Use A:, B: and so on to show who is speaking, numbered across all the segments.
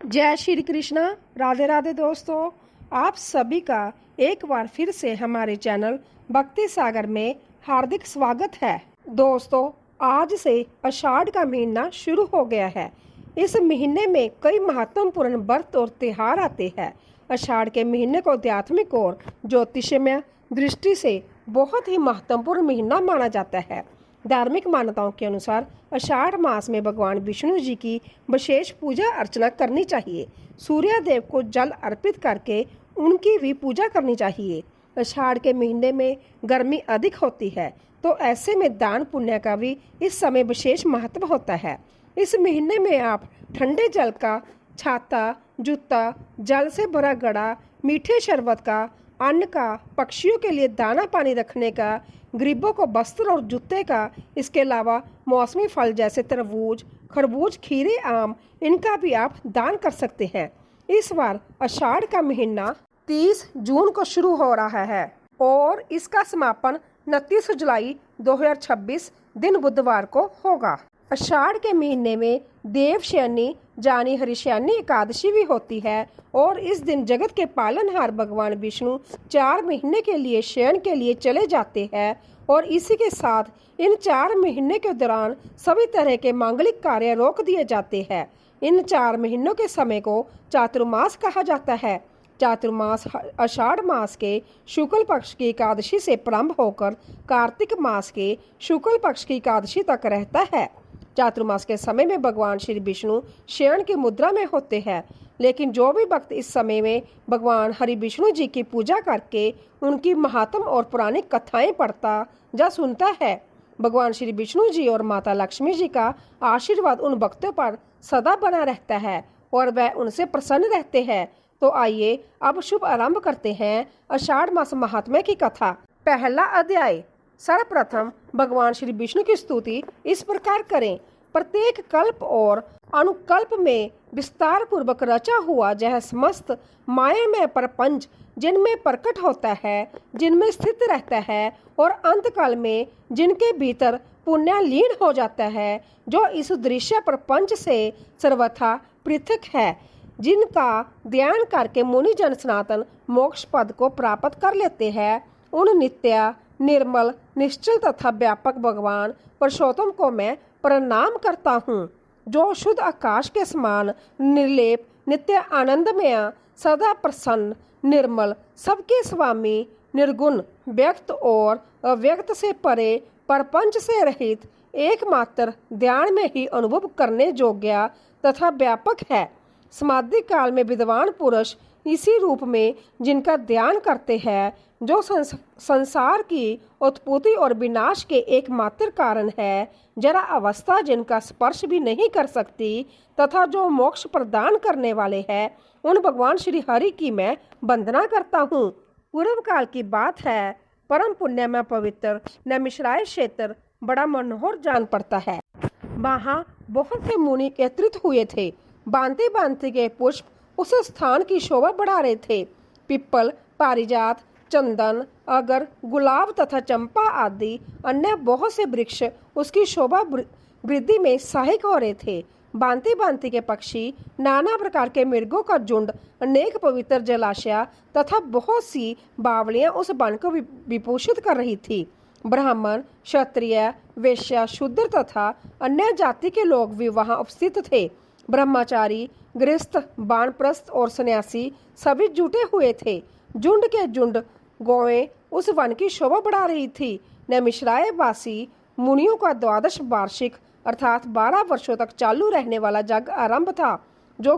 A: जय श्री कृष्णा। राधे राधे दोस्तों, आप सभी का एक बार फिर से हमारे चैनल भक्ति सागर में हार्दिक स्वागत है। दोस्तों, आज से आषाढ़ का महीना शुरू हो गया है। इस महीने में कई महत्वपूर्ण व्रत और त्योहार आते हैं। आषाढ़ के महीने को आध्यात्मिक और ज्योतिषमय दृष्टि से बहुत ही महत्वपूर्ण महीना माना जाता है। धार्मिक मान्यताओं के अनुसार आषाढ़ मास में भगवान विष्णु जी की विशेष पूजा अर्चना करनी चाहिए। सूर्य देव को जल अर्पित करके उनकी भी पूजा करनी चाहिए। आषाढ़ के महीने में गर्मी अधिक होती है, तो ऐसे में दान पुण्य का भी इस समय विशेष महत्व होता है। इस महीने में आप ठंडे जल का छाता, जूता, जल से भरा घड़ा, मीठे शरबत का, अन्न का, पक्षियों के लिए दाना पानी रखने का, गरीबों को वस्त्र और जूते का, इसके अलावा मौसमी फल जैसे तरबूज, खरबूज, खीरे, आम, इनका भी आप दान कर सकते हैं। इस बार आषाढ़ का महीना 30 जून को शुरू हो रहा है और इसका समापन 29 जुलाई 2026 दिन बुधवार को होगा। आषाढ़ के महीने में देवशयनी यानी हरिशयनी एकादशी भी होती है और इस दिन जगत के पालनहार भगवान विष्णु 4 महीने के लिए शयन के लिए चले जाते हैं और इसी के साथ इन 4 महीने के दौरान सभी तरह के मांगलिक कार्य रोक दिए जाते हैं। इन 4 महीनों के समय को चातुर्मास कहा जाता है। चातुर्मास आषाढ़ मास के शुक्ल पक्ष की एकादशी से प्रारंभ होकर कार्तिक मास के शुक्ल पक्ष की एकादशी तक रहता है। चातुर्मास के समय में भगवान श्री विष्णु शयन की मुद्रा में होते हैं, लेकिन जो भी भक्त इस समय में भगवान हरि विष्णु जी की पूजा करके उनकी महात्म और पुरानी कथाएं पढ़ता या सुनता है, भगवान श्री विष्णु जी और माता लक्ष्मी जी का आशीर्वाद उन भक्तों पर सदा बना रहता है और वह उनसे प्रसन्न रहते हैं। तो आइए अब शुभ आरंभ करते हैं आषाढ़ मास महात्म्य की कथा। पहला अध्याय। सर्वप्रथम भगवान श्री विष्णु की स्तुति इस प्रकार करें। प्रत्येक कल्प और अनुकल्प में विस्तार पूर्वक रचा हुआ यह समस्त मायामय प्रपंच जिनमें प्रकट होता है, जिनमें स्थित रहता है और अंतकाल में जिनके भीतर पुण्य लीन हो जाता है, जो इस दृश्य प्रपंच से सर्वथा पृथक है, जिनका ध्यान करके मुनि जन सनातन मोक्ष पद को प्राप्त कर लेते हैं, उन नित्य, निर्मल, निश्चल तथा व्यापक भगवान पुरुषोत्तम को मैं प्रणाम करता हूँ, जो शुद्ध आकाश के समान निर्लेप, नित्य आनंदमय, सदा प्रसन्न, निर्मल, सबके स्वामी, निर्गुण, व्यक्त और अव्यक्त से परे, प्रपंच से रहित, एकमात्र ध्यान में ही अनुभव करने योग्य तथा व्यापक है। समाधि काल में विद्वान पुरुष इसी रूप में जिनका ध्यान करते हैं, जो संसार की उत्पत्ति और विनाश के एकमात्र कारण है, जरा अवस्था जिनका स्पर्श भी नहीं कर सकती तथा जो मोक्ष प्रदान करने वाले हैं, उन भगवान श्री हरि की मैं वंदना करता हूँ। पूर्व काल की बात है। परम पुण्य में पवित्र नैमिषारण्य क्षेत्र बड़ा मनोहर जान पड़ता है। वहाँ बहुत से मुनि एकत्रित हुए थे। भांति भांति के पुष्प उस स्थान की शोभा बढ़ा रहे थे। पिप्पल, पारिजात, चंदन, अगर, गुलाब तथा चंपा आदि अन्य बहुत से वृक्ष उसकी शोभा वृद्धि में सहायक हो रहे थे। भांति भांति के पक्षी, नाना प्रकार के मृगों का झुंड, अनेक पवित्र जलाशय तथा बहुत सी बावलियां उस वन को विभूषित कर रही थी। ब्राह्मण, क्षत्रिय, वैश्य, शूद्र तथा अन्य जाति के लोग भी वहां उपस्थित थे। ब्रह्मचारी, गृहस्थ, वानप्रस्थ और सन्यासी सभी जुटे हुए थे। झुंड के झुंड गौएं उस वन की शोभा बढ़ा रही थी। नैमिषारण्य वासी मुनियों का 12 वार्षिक अर्थात 12 वर्षों तक चालू रहने वाला यज्ञ आरंभ था, जो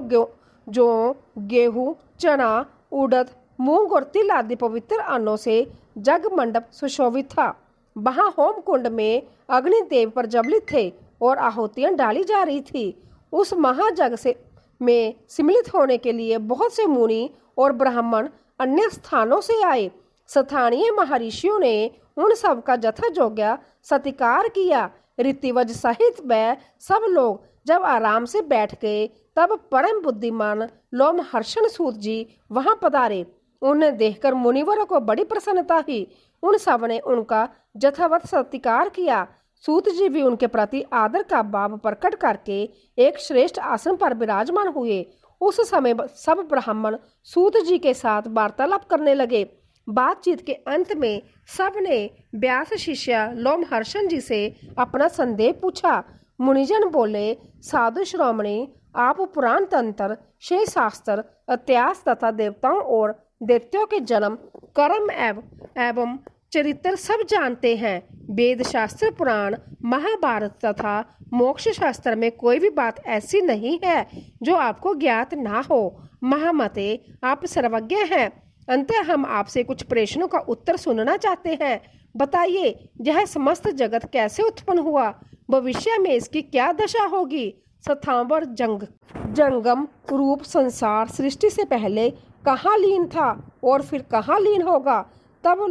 A: गेहूं, चना, उड़द, मूंग और तिल आदि पवित्र अन्नों से यज्ञ मंडप सुशोभित था। वहां होम कुंड में अग्निदेव प्रज्वलित थे और आहुतियां डाली जा रही थी। उस महायज्ञ में सम्मिलित होने के लिए बहुत से मुनि और ब्राह्मण अन्य स्थानों से आए। स्थानीय महर्षियों ने उन सब का यथायोग्य सत्कार किया। रीतिवज सहित वह सब लोग जब आराम से बैठ गए, तब परम बुद्धिमान लोमहर्षण सूत जी वहां पधारे। उन्हें देखकर मुनिवरों को बड़ी प्रसन्नता हुई। उन सब ने उनका यथावत सत्कार किया। सूत जी भी उनके प्रति आदर का भाव प्रकट करके एक श्रेष्ठ आसन पर विराजमान हुए उस समय सब ब्राह्मण सूत जी के साथ वार्तालाप करने लगे। बातचीत के अंत में सब ने व्यास शिष्य लोमहर्षण जी से अपना संदेह पूछा। मुनिजन बोले, साधु श्रोमणी, आप पुराण तंत्र, शेष शास्त्र, इतिहास तथा देवताओं और दैत्यों के जन्म, कर्म एवं चरित्र सब जानते हैं। वेद शास्त्र, पुराण, महाभारत तथा मोक्ष शास्त्र में कोई भी बात ऐसी नहीं है जो आपको ज्ञात ना हो। महामते, आप सर्वज्ञ हैं। अंततः हम आपसे कुछ प्रश्नों का उत्तर सुनना चाहते हैं। बताइए, यह समस्त जगत कैसे उत्पन्न हुआ? भविष्य में इसकी क्या दशा होगी? स्थावर जंगम रूप संसार सृष्टि से पहले कहाँ लीन था और फिर कहाँ लीन होगा? तब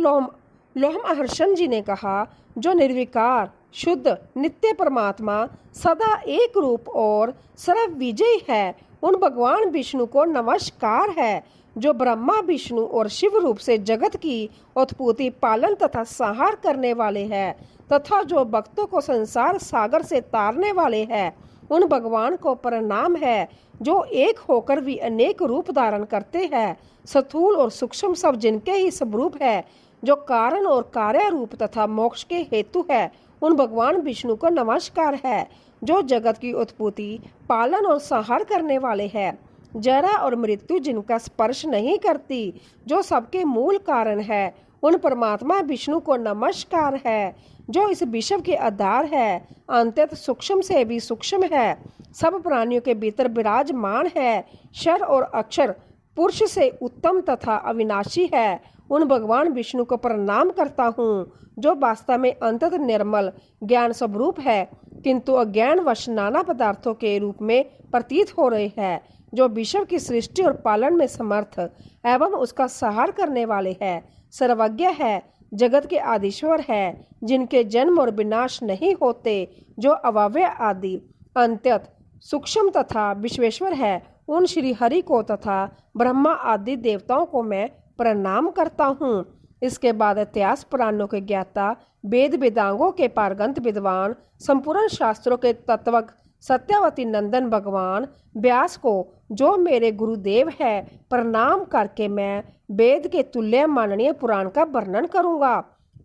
A: लोमहर्षण जी ने कहा, जो निर्विकार, शुद्ध, नित्य परमात्मा, सदा एक रूप और सर्वविजयी है, उन भगवान विष्णु को नमस्कार है, जो ब्रह्मा, विष्णु और शिव रूप से जगत की उत्पत्ति, पालन तथा संहार करने वाले हैं तथा जो भक्तों को संसार सागर से तारने वाले हैं। उन भगवान को प्रणाम है, जो एक होकर भी अनेक रूप धारण करते हैं। स्थूल और सूक्ष्म सब जिनके ही स्वरूप है, जो कारण और कार्य रूप तथा मोक्ष के हेतु है। उन भगवान विष्णु को नमस्कार है, जो जगत की उत्पत्ति, पालन और संहार करने वाले हैं। जरा और मृत्यु जिनका स्पर्श नहीं करती, जो सबके मूल कारण है, उन परमात्मा विष्णु को नमस्कार है, जो इस विश्व के आधार है, अंतत सूक्ष्म से भी सूक्ष्म है, सब प्राणियों के भीतर विराजमान है, क्षर और अक्षर, पुरुष से उत्तम तथा अविनाशी है। उन भगवान विष्णु को प्रणाम करता हूँ, जो वास्तव में अंतत निर्मल ज्ञान स्वरूप है, किंतु अज्ञानवश नाना पदार्थों के रूप में प्रतीत हो रहे हैं, जो विश्व की सृष्टि और पालन में समर्थ एवं उसका संहार करने वाले हैं, सर्वज्ञ है, जगत के आदिश्वर है, जिनके जन्म और विनाश नहीं होते, जो अव्यय आदि अंत्यत सूक्ष्म तथा विश्वेश्वर है। उन श्री हरि को तथा ब्रह्मा आदि देवताओं को मैं प्रणाम करता हूँ। इसके बाद इतिहास पुराणों के ज्ञाता, वेद वेदांगों के पारंगत विद्वान, संपूर्ण शास्त्रों के तत्वज्ञ सत्यवती नंदन भगवान व्यास को, जो मेरे गुरुदेव है, प्रणाम करके मैं वेद के तुल्य माननीय पुराण का वर्णन करूँगा।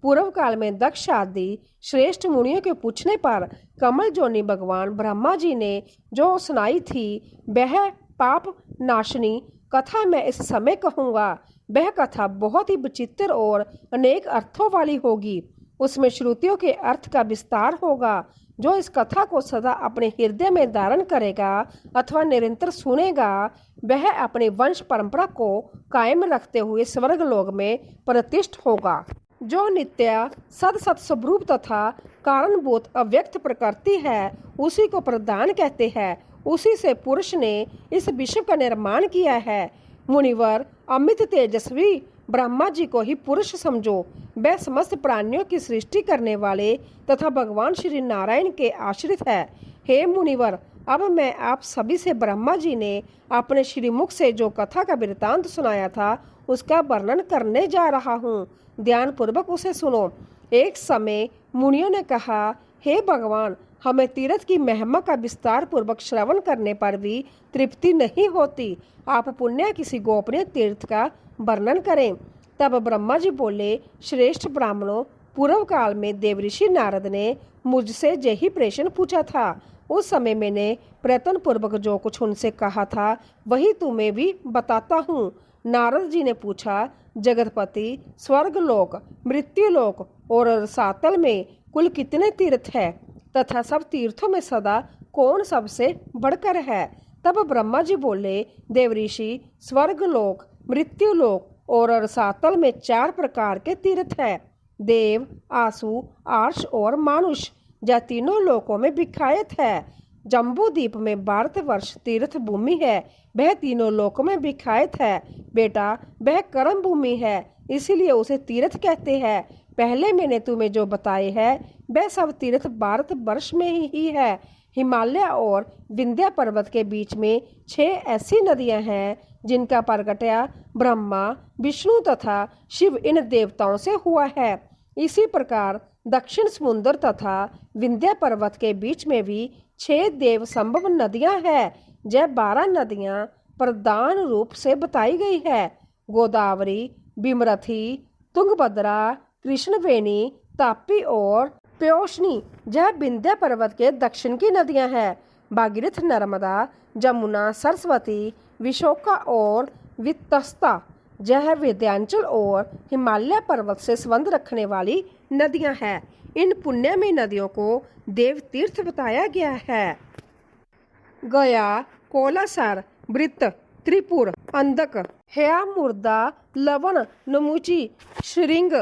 A: पूर्व काल में दक्ष आदि श्रेष्ठ मुनियों के पूछने पर कमल जोनी भगवान ब्रह्मा जी ने जो सुनाई थी, वह पाप नाशनी कथा मैं इस समय कहूँगा। वह कथा बहुत ही विचित्र और अनेक अर्थों वाली होगी। उसमें श्रुतियों के अर्थ का विस्तार होगा। जो इस कथा को सदा अपने हृदय में धारण करेगा अथवा निरंतर सुनेगा, वह अपने वंश परंपरा को कायम रखते हुए स्वर्ग लोक में प्रतिष्ठित होगा। जो नित्य सद स्वरूप तथा कारणभूत अव्यक्त प्रकृति है, उसी को प्रधान कहते हैं। उसी से पुरुष ने इस विश्व का निर्माण किया है। मुनिवर, अमित तेजस्वी ब्रह्मा जी को ही पुरुष समझो। वह समस्त प्राणियों की सृष्टि करने वाले तथा भगवान श्री नारायण के आश्रित है। हे मुनिवर, अब मैं आप सभी से ब्रह्मा जी ने अपने श्रीमुख से जो कथा का वृत्तांत सुनाया था, उसका वर्णन करने जा रहा हूँ। ध्यान पूर्वक उसे सुनो। एक समय मुनियों ने कहा, हे भगवान, हमें तीर्थ की महिमा का विस्तार पूर्वक श्रवण करने पर भी तृप्ति नहीं होती। आप पुण्य किसी गोपनीय तीर्थ का वर्णन करें। तब ब्रह्मा जी बोले, श्रेष्ठ ब्राह्मणों, पूर्व काल में देवऋषि नारद ने मुझसे यही प्रश्न पूछा था। उस समय मैंने प्रयत्न पूर्वक जो कुछ उनसे कहा था, वही तुम्हें भी बताता हूँ। नारद जी ने पूछा, जगतपति, स्वर्गलोक, मृत्युलोक और रसातल में कुल कितने तीर्थ है तथा सब तीर्थों में सदा कौन सबसे बढ़कर है? तब ब्रह्मा जी बोले, देवऋषि, स्वर्गलोक, मृत्युलोक और रसातल में 4 प्रकार के तीर्थ है। देव, आसु, आर्ष और मानुष, यह तीनों लोकों में विख्यात है। जम्बू द्वीप में भारतवर्ष तीर्थ भूमि है, वह तीनों लोकों में विख्यात है। बेटा, वह कर्म भूमि है, इसीलिए उसे तीर्थ कहते हैं। पहले मैंने तुम्हें जो बताए हैं, वह सब तीर्थ भारतवर्ष में ही है। हिमालय और विंध्य पर्वत के बीच में 6 ऐसी नदियां हैं, जिनका प्रगट्य ब्रह्मा, विष्णु तथा शिव इन देवताओं से हुआ है। इसी प्रकार दक्षिण समुद्र तथा विंध्य पर्वत के बीच में भी 6 देव संभव नदियां हैं। यह 12 नदियां प्रधान रूप से बताई गई है। गोदावरी, भीमरथी, तुंगभद्रा, कृष्णवेणी, तापी और प्योष्णी यह विंध्य पर्वत के दक्षिण की नदियां हैं। भागीरथ, नर्मदा, जमुना, सरस्वती, विशोका और वितस्ता यह विंध्याचल और हिमालय पर्वत से संबंध रखने वाली नदियां हैं। इन पुण्यमयी नदियों को देव तीर्थ बताया गया है। गया, कोलासर, वृत्त, त्रिपुर, अंधक, हयामुर्दा, लवण, नमुची, श्रृंग,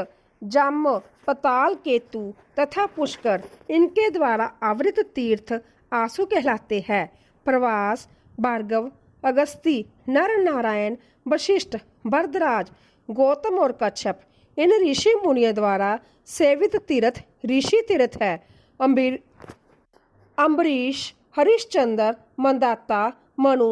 A: जाम्ब, पताल केतु तथा पुष्कर इनके द्वारा आवृत तीर्थ आसु कहलाते हैं। प्रवास, भार्गव, अगस्ती, नर नारायण, वशिष्ठ, भरद्वाज, गौतम और कच्छप इन ऋषि मुनियों द्वारा सेवित तीर्थ ऋषि तीर्थ है। अम्बरीश, हरिश्चंद्र, मंदाता, मनु,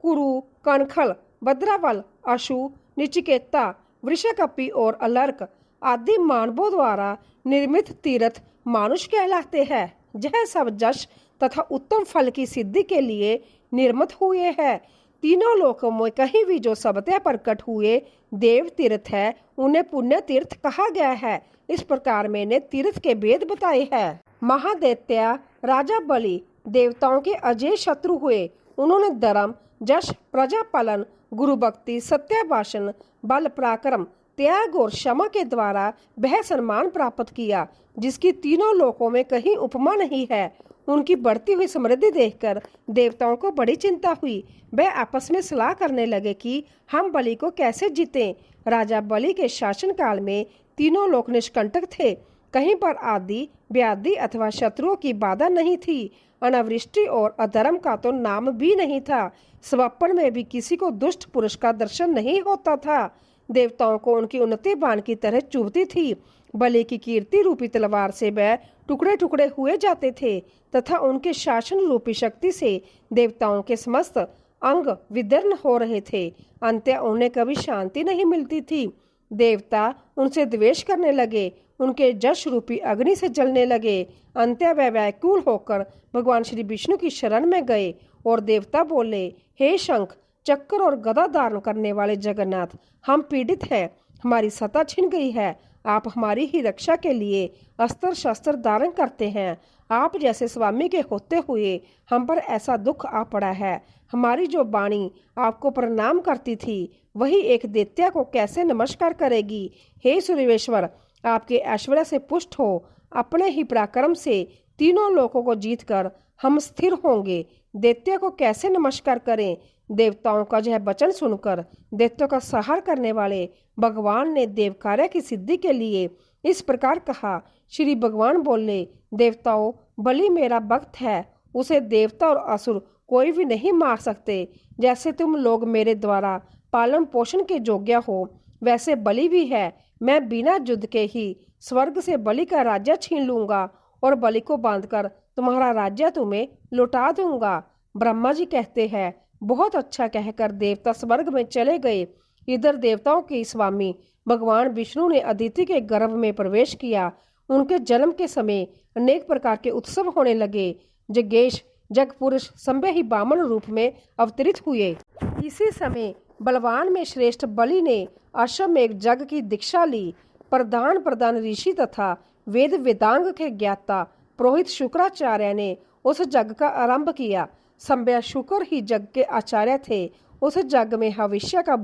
A: कुरु, कणखल, भद्रावल, अशु, निचिकेता, वृषकपि और अलर्क आदि मानवों द्वारा निर्मित तीर्थ मानुष कहलाते हैं। यह सब जश तथा उत्तम फल की सिद्धि के लिए निर्मित हुए हैं। तीनों लोकों में कहीं भी जो सबते प्रकट हुए देव तीर्थ है उन्हें पुण्य तीर्थ कहा गया है। इस प्रकार मैंने तीर्थ के भेद बताए हैं। महादैत्य राजा बलि देवताओं के अजय शत्रु हुए। उन्होंने धर्म, जश, प्रजा पालन, गुरु भक्ति, सत्य भाषण, बल, पराक्रम, त्याग और क्षमा के द्वारा वह सम्मान प्राप्त किया जिसकी तीनों लोकों में कहीं उपमा नहीं है। उनकी बढ़ती हुई समृद्धि देखकर देवताओं को बड़ी चिंता हुई। वे आपस में सलाह करने लगे कि हम बलि को कैसे जीतें। राजा बलि के शासन काल में तीनों लोक निष्कंटक थे। कहीं पर आदि, व्याधि अथवा शत्रुओं की बाधा नहीं थी। अनावृष्टि और अधर्म का तो नाम भी नहीं था। स्वप्न में भी किसी को दुष्ट पुरुष का दर्शन नहीं होता था। देवताओं को उनकी उन्नति बाण की तरह चुभती थी। बलि की कीर्ति रूपी तलवार से वह टुकड़े टुकड़े हुए जाते थे तथा उनके शासन रूपी शक्ति से देवताओं के समस्त अंग विदीर्ण हो रहे थे। अंत्य उन्हें कभी शांति नहीं मिलती थी। देवता उनसे द्वेष करने लगे, उनके जश रूपी अग्नि से जलने लगे। अंत्य वे व्याकुल होकर भगवान श्री विष्णु की शरण में गए और देवता बोले, हे शंख, चक्र और गदा धारण करने वाले जगन्नाथ, हम पीड़ित हैं, हमारी सत्ता छिन गई है। आप हमारी ही रक्षा के लिए अस्त्र शस्त्र धारण करते हैं। आप जैसे स्वामी के होते हुए हम पर ऐसा दुख आ पड़ा है। हमारी जो वाणी आपको प्रणाम करती थी वही एक दैत्य को कैसे नमस्कार करेगी। हे सूर्येश्वर, आपके ऐश्वर्य से पुष्ट हो, अपने ही पराक्रम से तीनों लोकों को जीतकर हम स्थिर होंगे। दैत्य को कैसे नमस्कार करें। देवताओं का यह वचन सुनकर दैत्यों का संहार करने वाले भगवान ने देव कार्य की सिद्धि के लिए इस प्रकार कहा। श्री भगवान बोले, देवताओं, बलि मेरा भक्त है, उसे देवता और असुर कोई भी नहीं मार सकते। जैसे तुम लोग मेरे द्वारा पालन पोषण के योग्य हो वैसे बलि भी है। मैं बिना युद्ध के ही स्वर्ग से बलि का राज्य छीन लूंगा और बलि को बांधकर तुम्हारा राज्य तुम्हें लौटा दूंगा। ब्रह्मा जी कहते हैं, बहुत अच्छा कहकर देवता स्वर्ग में चले गए। इधर देवताओं के स्वामी भगवान विष्णु ने अदिति के गर्भ में प्रवेश किया। उनके जन्म के समय अनेक प्रकार के उत्सव होने लगे। जगेश, जग पुरुष संभय ही बामन रूप में अवतरित हुए। इसी समय बलवान में श्रेष्ठ बलि ने अश्वमेध जग की दीक्षा ली। प्रधान ऋषि तथा वेद वेदांग के ज्ञाता पुरोहित शुक्राचार्य ने उस जग का आरंभ किया। संभय शुक्र ही जग के आचार्य थे। उस जग में भविष्य का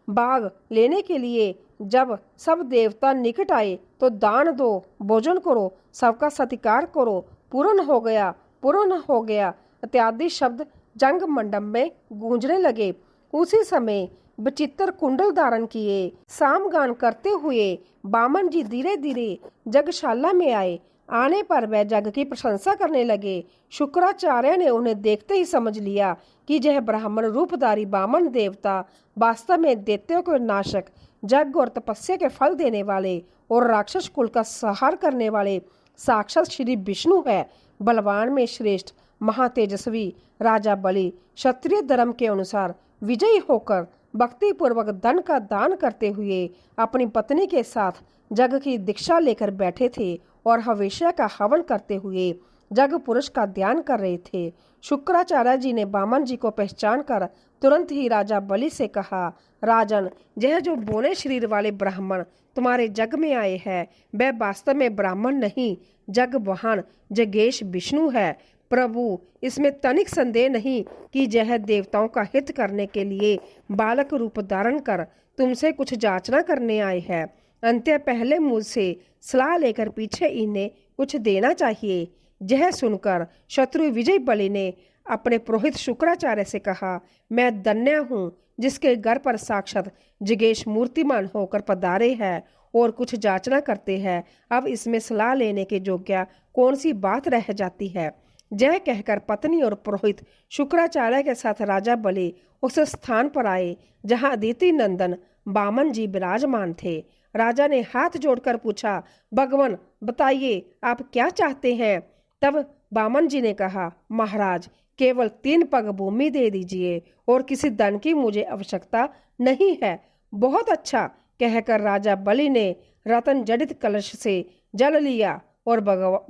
A: भाग लेने के लिए जब सब देवता निकट आए तो दान दो, भोजन करो, सबका सत्कार करो, पूर्ण हो गया इत्यादि शब्द जंग मंडप में गूंजने लगे। उसी समय विचित्र कुंडल धारण किए सामगान करते हुए बामन जी धीरे धीरे जगशाला में आए। आने पर वह जग की प्रशंसा करने लगे। शुक्राचार्य ने उन्हें देखते ही समझ लिया कि यह ब्राह्मण रूपधारी बामन देवता वास्तव में दैत्यों के नाशक, यज्ञ और तपस्या के फल देने वाले और राक्षस कुल का संहार करने वाले साक्षात श्री विष्णु है। बलवान में श्रेष्ठ महातेजस्वी राजा बलि क्षत्रिय धर्म के अनुसार विजयी होकर भक्ति पूर्वक धन का दान करते हुए अपनी पत्नी के साथ जग की दीक्षा लेकर बैठे थे और हविष्य का हवन करते हुए जग पुरुष का ध्यान कर रहे थे। शुक्राचार्य जी ने वामन जी को पहचान कर तुरंत ही राजा बलि से कहा, राजन, यह जो बोने शरीर वाले ब्राह्मण तुम्हारे जग में आए हैं वह वास्तव में ब्राह्मण नहीं, जग वाहन जगेश विष्णु है। प्रभु, इसमें तनिक संदेह नहीं कि यह देवताओं का हित करने के लिए बालक रूप धारण कर तुमसे कुछ जांचना करने आए हैं। अंत्य पहले मुझसे सलाह लेकर पीछे इन्हें कुछ देना चाहिए। यह सुनकर शत्रु विजय बलि ने अपने पुरोहित शुक्राचार्य से कहा, मैं धन्य हूँ जिसके घर पर साक्षात जिगेश मूर्तिमान होकर पधारे हैं और कुछ जांचना करते हैं। अब इसमें सलाह लेने के योग्य कौन सी बात रह जाती है। यह कहकर पत्नी और पुरोहित शुक्राचार्य के साथ राजा बलि उस स्थान पर आए जहां अदिति नंदन वामन जी विराजमान थे। राजा ने हाथ जोड़कर पूछा, भगवान बताइए आप क्या चाहते हैं। तब वामन जी ने कहा, महाराज, केवल 3 पग भूमि दे दीजिए और किसी धन की मुझे आवश्यकता नहीं है। बहुत अच्छा, कहकर राजा बलि ने रतन जड़ित कलश से जल लिया और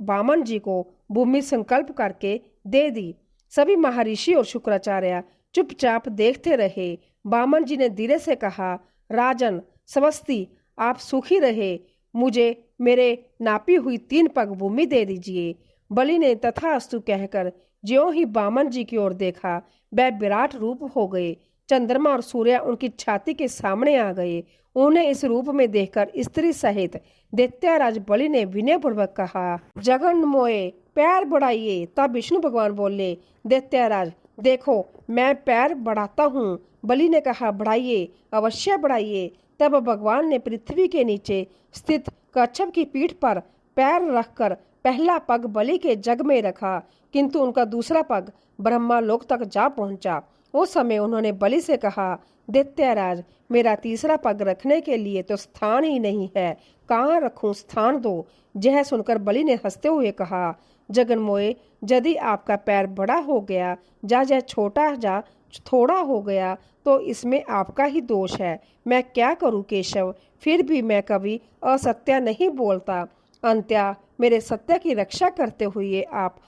A: वामन जी को भूमि संकल्प करके दे दी। सभी महर्षि और शुक्राचार्य चुपचाप देखते रहे। वामन जी ने धीरे से कहा, राजन स्वस्ति, आप सुखी रहे, मुझे मेरे नापी हुई 3 पग भूमि दे दीजिए। बलि ने तथास्तु कहकर ज्यों ही वामन जी की ओर देखा वह विराट रूप हो गए। चंद्रमा और सूर्य उनकी छाती के सामने आ गए। उन्हें इस रूप में देखकर स्त्री सहित दैत्यराज बलि ने विनयपूर्वक कहा, जगन मोए पैर बढ़ाइए। तब विष्णु भगवान बोले, दैत्यराज देखो मैं पैर बढ़ाता हूँ। बलि ने कहा, बढ़ाइए, अवश्य बढ़ाइए। तब भगवान ने पृथ्वी के नीचे स्थित कच्छप की पीठ पर पैर रखकर पहला पग बलि के जग में रखा, किंतु उनका दूसरा पग ब्रह्मालोक तक जा पहुंचा। उस समय उन्होंने बलि से कहा, दैत्यराज, मेरा तीसरा पग रखने के लिए तो स्थान ही नहीं है, कहाँ रखूं, स्थान दो। यह सुनकर बलि ने हंसते हुए कहा, जगन्मोए, यदि आपका पैर बड़ा हो गया या छोटा या थोड़ा हो गया तो इसमें आपका ही दोष है। मैं क्या करूं केशव, फिर भी मैं कभी असत्य नहीं बोलता। अंत्या मेरे सत्य की रक्षा करते हुए आप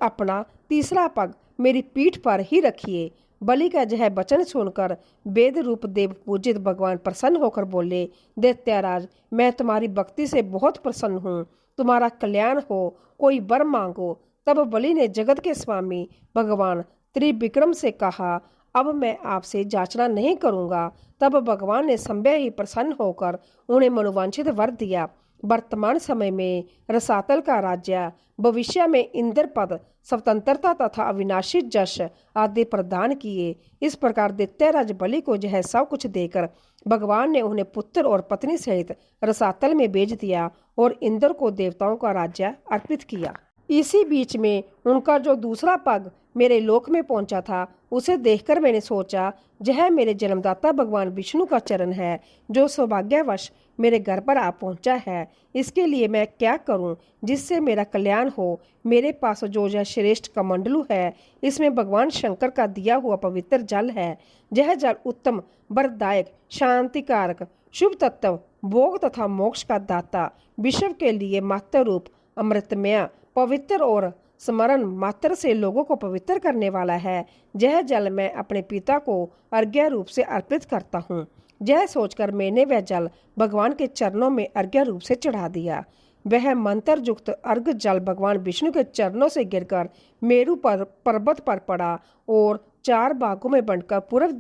A: अपना तीसरा पग मेरी पीठ पर ही रखिए। बलि का यह वचन सुनकर वेद रूप देव पूजित भगवान प्रसन्न होकर बोले, दैत्यराज, मैं तुम्हारी भक्ति से बहुत प्रसन्न हूँ, तुम्हारा कल्याण हो, कोई वर मांगो। तब बलि ने जगत के स्वामी भगवान त्रिविक्रम से कहा, अब मैं आपसे जांचना नहीं करूंगा। तब भगवान ने संभव ही प्रसन्न होकर उन्हें मनोवांछित वर दिया। वर्तमान समय में रसातल का राज्य, भविष्य में इंद्र पद, स्वतंत्रता तथा अविनाशी जश आदि प्रदान किए। इस प्रकार दैत्यराज बलि को यह सब कुछ देकर भगवान ने उन्हें पुत्र और पत्नी सहित रसातल में भेज दिया और इंद्र को देवताओं का राज्य अर्पित किया। इसी बीच में उनका जो दूसरा पग मेरे लोक में पहुंचा था, उसे देखकर मैंने सोचा, यह मेरे जन्मदाता भगवान विष्णु का चरण है जो सौभाग्यवश मेरे घर पर आ पहुंचा है। इसके लिए मैं क्या करूं जिससे मेरा कल्याण हो। मेरे पास जो यह श्रेष्ठ कमंडलू है, इसमें भगवान शंकर का दिया हुआ पवित्र जल है। यह जल उत्तम, वरदायक, शांतिकारक, शुभ तत्व, भोग तथा मोक्ष का दाता, विश्व के लिए मात्र रूप, अमृतमय, पवित्र और स्मरण मात्र से लोगों को पवित्र करने वाला है। यह जल मैं अपने पिता को अर्घ्य रूप से अर्पित करता हूँ। यह सोचकर मैंने वह जल भगवान के चरणों में अर्घ्य रूप से चढ़ा दिया। वह मंत्र युक्त अर्घ जल भगवान विष्णु के चरणों से गिरकर मेरु पर्वत पर पड़ा और 4 भागों में बंटकर पूर्व,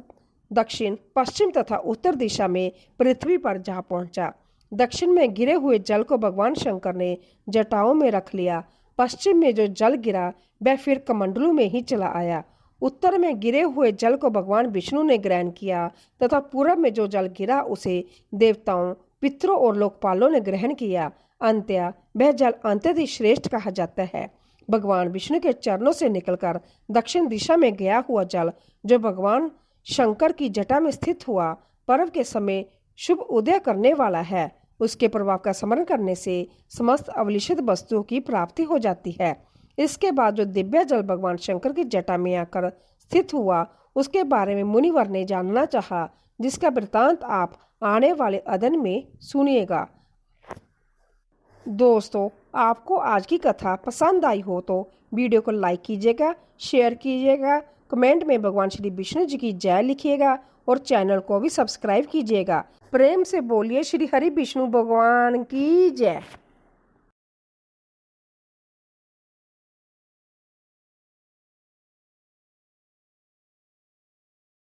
A: दक्षिण, पश्चिम तथा उत्तर दिशा में पृथ्वी पर जा पहुंचा। दक्षिण में गिरे हुए जल को भगवान शंकर ने जटाओं में रख लिया। पश्चिम में जो जल गिरा वह फिर कमंडलू में ही चला आया। उत्तर में गिरे हुए जल को भगवान विष्णु ने ग्रहण किया तथा पूर्व में जो जल गिरा उसे देवताओं, पितरों और लोकपालों ने ग्रहण किया। अंत्य वह जल अत्यंत श्रेष्ठ कहा जाता है। भगवान विष्णु के चरणों से निकलकर दक्षिण दिशा में गया हुआ जल जो भगवान शंकर की जटा में स्थित हुआ, पर्व के समय शुभ उदय करने वाला है। उसके प्रभाव का स्मरण करने से समस्त अवलिषित वस्तुओं की प्राप्ति हो जाती है। इसके बाद जो दिव्य जल भगवान शंकर की जटा में आकर स्थित हुआ, उसके बारे में मुनिवर ने जानना चाहा, जिसका वृतांत आप आने वाले अध्ययन में सुनिएगा। दोस्तों, आपको आज की कथा पसंद आई हो तो वीडियो को लाइक कीजिएगा, शेयर कीजिएगा, कमेंट में भगवान श्री विष्णु जी की जय लिखिएगा और चैनल को भी सब्सक्राइब कीजिएगा। प्रेम से बोलिए श्री हरि विष्णु भगवान की जय।